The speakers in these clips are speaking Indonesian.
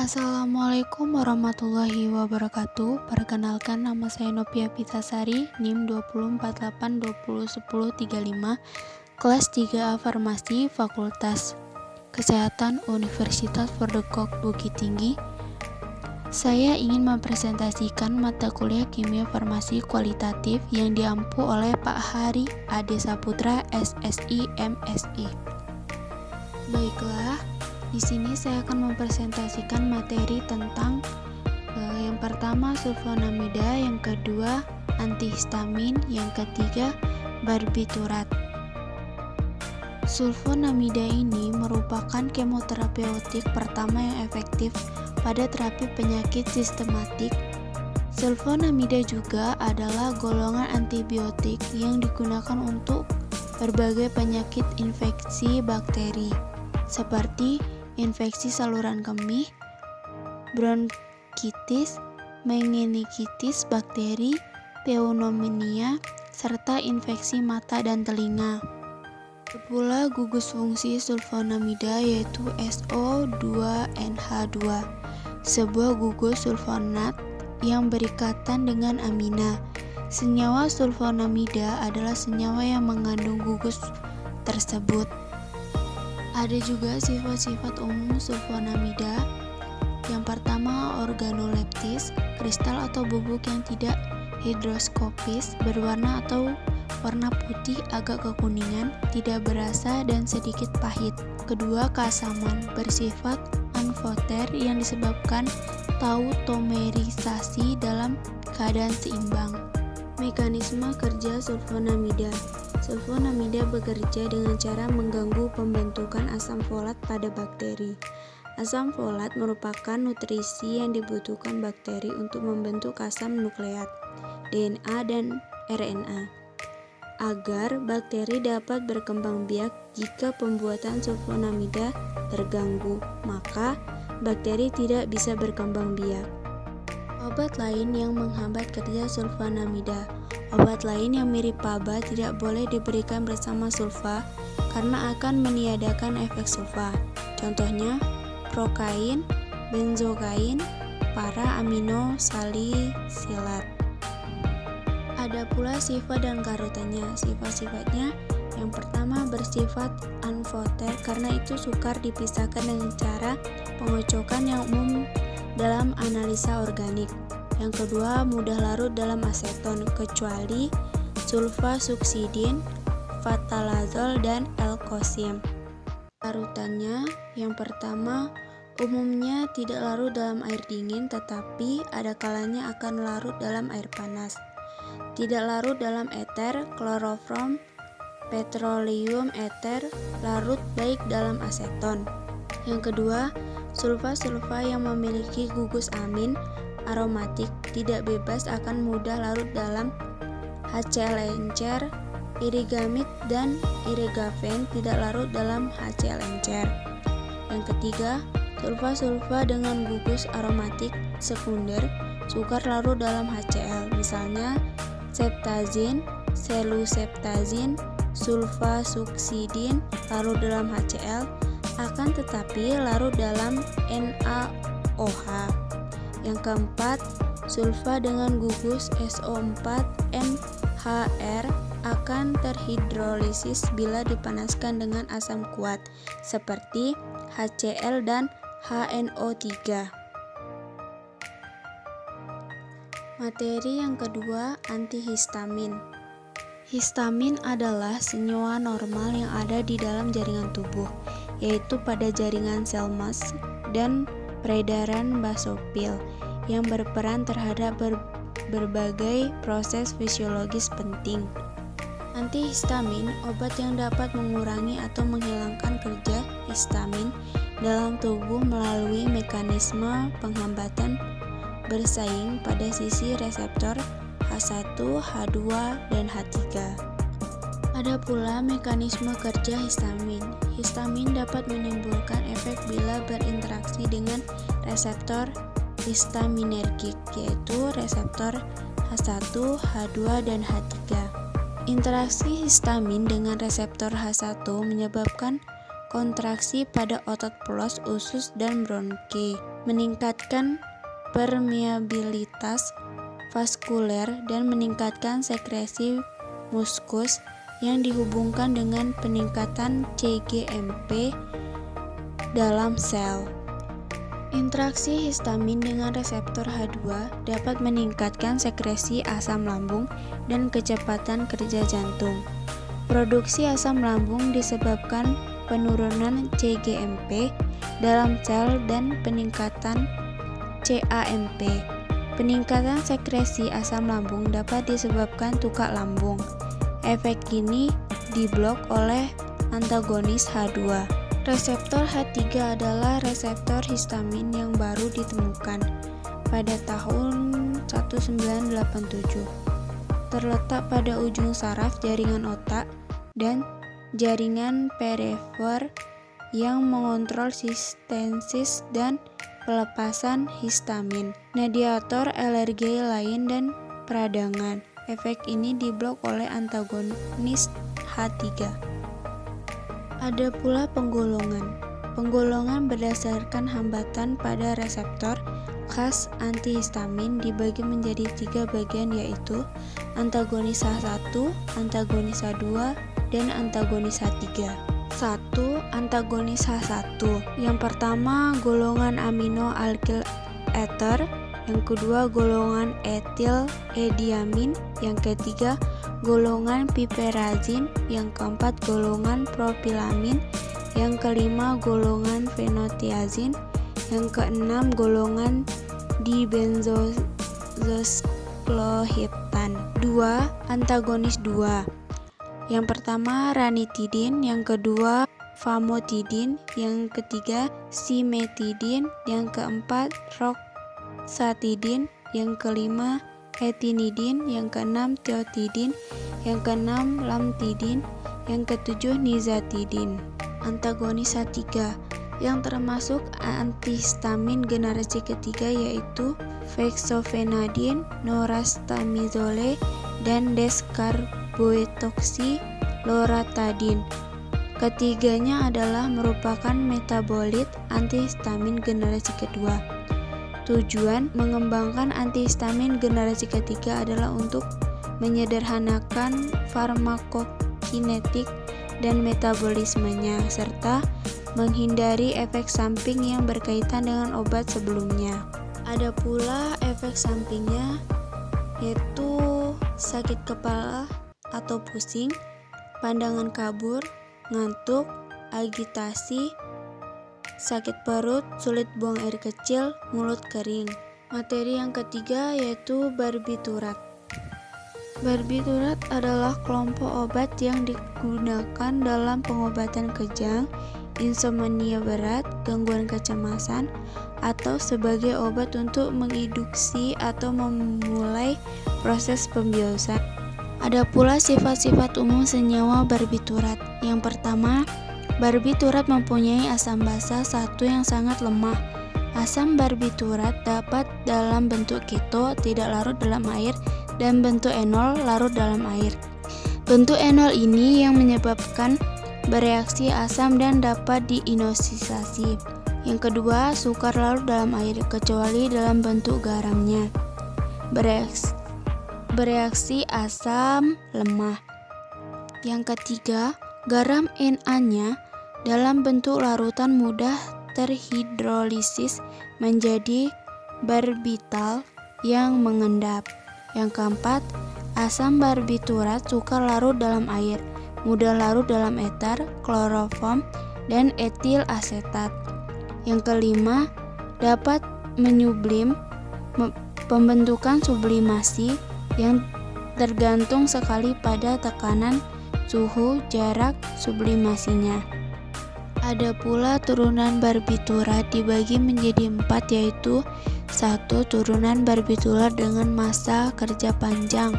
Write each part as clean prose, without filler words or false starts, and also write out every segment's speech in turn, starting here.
Assalamualaikum warahmatullahi wabarakatuh. Perkenalkan, nama saya Nopia Pitasari, NIM 20482011035, kelas 3A Farmasi, Fakultas Kesehatan Universitas Ferdinand Bukit Tinggi. Saya ingin mempresentasikan mata kuliah Kimia Farmasi Kualitatif yang diampu oleh Pak Hari Ade Saputra, SSI, MSI. Baiklah, di sini saya akan mempresentasikan materi tentang yang pertama sulfonamida, yang kedua antihistamin, yang ketiga barbiturat. Sulfonamida ini merupakan kemoterapeutik pertama yang efektif pada terapi penyakit sistematik. Sulfonamida juga adalah golongan antibiotik yang digunakan untuk berbagai penyakit infeksi bakteri seperti infeksi saluran kemih, bronkitis, meningitis bakteri, pneumonia, serta infeksi mata dan telinga. Pula gugus fungsi sulfonamida yaitu SO2NH2, sebuah gugus sulfonat yang berikatan dengan amina. Senyawa sulfonamida adalah senyawa yang mengandung gugus tersebut. Ada juga sifat-sifat umum sulfonamida. Yang pertama, organoleptis, kristal atau bubuk yang tidak hidroskopis, berwarna atau warna putih agak kekuningan, tidak berasa dan sedikit pahit. Kedua, keasaman, bersifat anfoter yang disebabkan tautomerisasi dalam keadaan seimbang. Mekanisme kerja sulfonamida. Sulfonamida bekerja dengan cara mengganggu pembentukan asam folat pada bakteri. Asam folat merupakan nutrisi yang dibutuhkan bakteri untuk membentuk asam nukleat, DNA dan RNA. Agar bakteri dapat berkembang biak, jika pembuatan sulfonamida terganggu, maka bakteri tidak bisa berkembang biak. Obat lain yang menghambat kerja sulfonamida. Obat lain yang mirip PABA tidak boleh diberikan bersama sulfa karena akan meniadakan efek sulfa. Contohnya, prokain, benzokain, para aminosalisilat. Ada pula sifat dan karutannya. Sifat-sifatnya, yang pertama bersifat anfoter karena itu sukar dipisahkan dengan cara pengocokan yang umum dalam analisa organik. Yang kedua, mudah larut dalam aseton kecuali sulfasuksidin, fatalazol, dan elkosim. Larutannya, yang pertama, umumnya tidak larut dalam air dingin tetapi ada kalanya akan larut dalam air panas. Tidak larut dalam eter, klorofrom, petroleum eter, larut baik dalam aseton. Yang kedua, sulfa-sulfa yang memiliki gugus amin aromatik tidak bebas akan mudah larut dalam HCl encer, irigamid dan irigaven tidak larut dalam HCl encer. Yang ketiga, sulfa-sulfa dengan gugus aromatik sekunder sukar larut dalam HCl, misalnya septazin, seluseptazin, sulfasuksidin larut dalam HCl, akan tetapi larut dalam NaOH. Yang keempat, sulfa dengan gugus SO4-NHR akan terhidrolisis bila dipanaskan dengan asam kuat seperti HCl dan HNO3. Materi yang kedua, antihistamin. Histamin adalah senyawa normal yang ada di dalam jaringan tubuh, yaitu pada jaringan sel mas dan peredaran basofil yang berperan terhadap berbagai proses fisiologis penting. Antihistamin, obat yang dapat mengurangi atau menghilangkan kerja histamin dalam tubuh melalui mekanisme penghambatan bersaing pada sisi reseptor H1, H2, dan H3. Ada pula mekanisme kerja histamin. Histamin dapat menimbulkan efek bila berinteraksi dengan reseptor histaminergik, yaitu reseptor H1, H2, dan H3. Interaksi histamin dengan reseptor H1 menyebabkan kontraksi pada otot pelos, usus, dan bronki, meningkatkan permeabilitas vaskuler, dan meningkatkan sekresi muskus yang dihubungkan dengan peningkatan cGMP dalam sel. Interaksi histamin dengan reseptor H2 dapat meningkatkan sekresi asam lambung dan kecepatan kerja jantung. Produksi asam lambung disebabkan penurunan cGMP dalam sel dan peningkatan CAMP. Peningkatan sekresi asam lambung dapat disebabkan tukak lambung. Efek ini diblok oleh antagonis H2. Reseptor H3 adalah reseptor histamin yang baru ditemukan pada tahun 1987. Terletak pada ujung saraf jaringan otak dan jaringan perifer yang mengontrol sintesis dan pelepasan histamin, mediator alergi lain, dan peradangan. Efek ini diblok oleh antagonis H3. Ada pula penggolongan. Penggolongan berdasarkan hambatan pada reseptor khas antihistamin dibagi menjadi 3 bagian, yaitu antagonis H1, antagonis H2, dan antagonis H3. 1. Antagonis H1. Yang pertama golongan amino alkyl ether, yang kedua golongan etil ediamin, yang ketiga golongan piperazin, yang keempat golongan propilamin, yang kelima golongan fenotiazin, yang keenam golongan dibenzoscloheptan. 2. Antagonis 2. Yang pertama ranitidin, yang kedua famotidin, yang ketiga simetidin, yang keempat roxatidin, yang kelima etinidin, yang keenam tiotidin, yang keenam lamtidin, yang ketujuh nizatidin. Antagonis H3 yang termasuk antihistamin generasi ketiga yaitu fexofenadin, norastamizole, dan deskarboetoxyloratadin. Ketiganya adalah merupakan metabolit antihistamin generasi kedua. Tujuan mengembangkan antihistamin generasi ketiga adalah untuk menyederhanakan farmakokinetik dan metabolismenya, serta menghindari efek samping yang berkaitan dengan obat sebelumnya. Ada pula efek sampingnya, yaitu sakit kepala atau pusing, pandangan kabur, ngantuk, agitasi, sakit perut, sulit buang air kecil, mulut kering. Materi yang ketiga yaitu barbiturat. Barbiturat adalah kelompok obat yang digunakan dalam pengobatan kejang, insomnia berat, gangguan kecemasan, atau sebagai obat untuk menginduksi atau memulai proses pembiusan. Ada pula sifat-sifat umum senyawa barbiturat. Yang pertama, barbiturat mempunyai asam basa 1 yang sangat lemah. Asam barbiturat dapat dalam bentuk keto, tidak larut dalam air, dan bentuk enol, larut dalam air. Bentuk enol ini yang menyebabkan bereaksi asam dan dapat diinoksisasi. Yang kedua, sukar larut dalam air, kecuali dalam bentuk garamnya. Bereaksi asam lemah. Yang ketiga, garam Na-nya dalam bentuk larutan mudah terhidrolisis menjadi barbital yang mengendap. Yang keempat, asam barbiturat sukar larut dalam air, mudah larut dalam eter, kloroform, dan etil asetat. Yang kelima, dapat menyublim. Pembentukan sublimasi yang tergantung sekali pada tekanan, suhu, jarak sublimasinya. Ada pula turunan barbiturat dibagi menjadi 4, yaitu 1. Turunan barbiturat dengan masa kerja panjang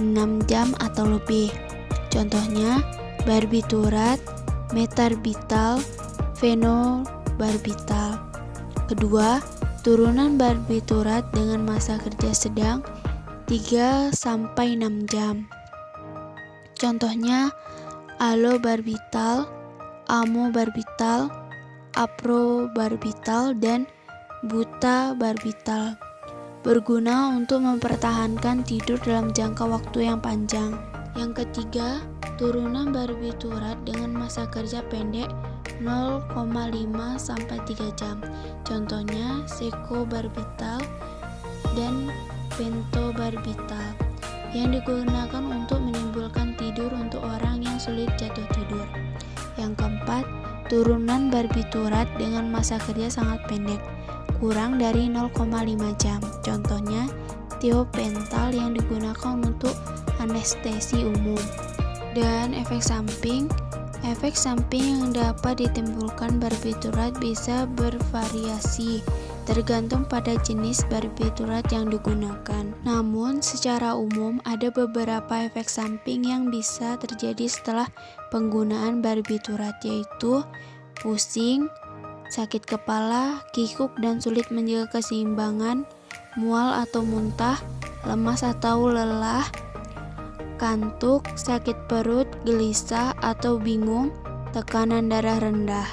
6 jam atau lebih. Contohnya barbiturat, metarbital, fenobarbital. Kedua, turunan barbiturat dengan masa kerja sedang 3-6 jam. Contohnya alobarbital, amobarbital, aprobarbital, dan butabarbital. Berguna untuk mempertahankan tidur dalam jangka waktu yang panjang. Yang ketiga, turunan barbiturat dengan masa kerja pendek 0,5 sampai 3 jam. Contohnya secobarbital dan pentobarbital yang digunakan untuk menimbulkan tidur untuk orang yang sulit jatuh tidur. Yang keempat, turunan barbiturat dengan masa kerja sangat pendek, kurang dari 0,5 jam. Contohnya tiopental yang digunakan untuk anestesi umum. Dan efek samping yang dapat ditimbulkan barbiturat bisa bervariasi tergantung pada jenis barbiturat yang digunakan. Namun secara umum ada beberapa efek samping yang bisa terjadi setelah penggunaan barbiturat, yaitu pusing, sakit kepala, kikuk dan sulit menjaga keseimbangan, mual atau muntah, lemas atau lelah, kantuk, sakit perut, gelisah atau bingung, tekanan darah rendah.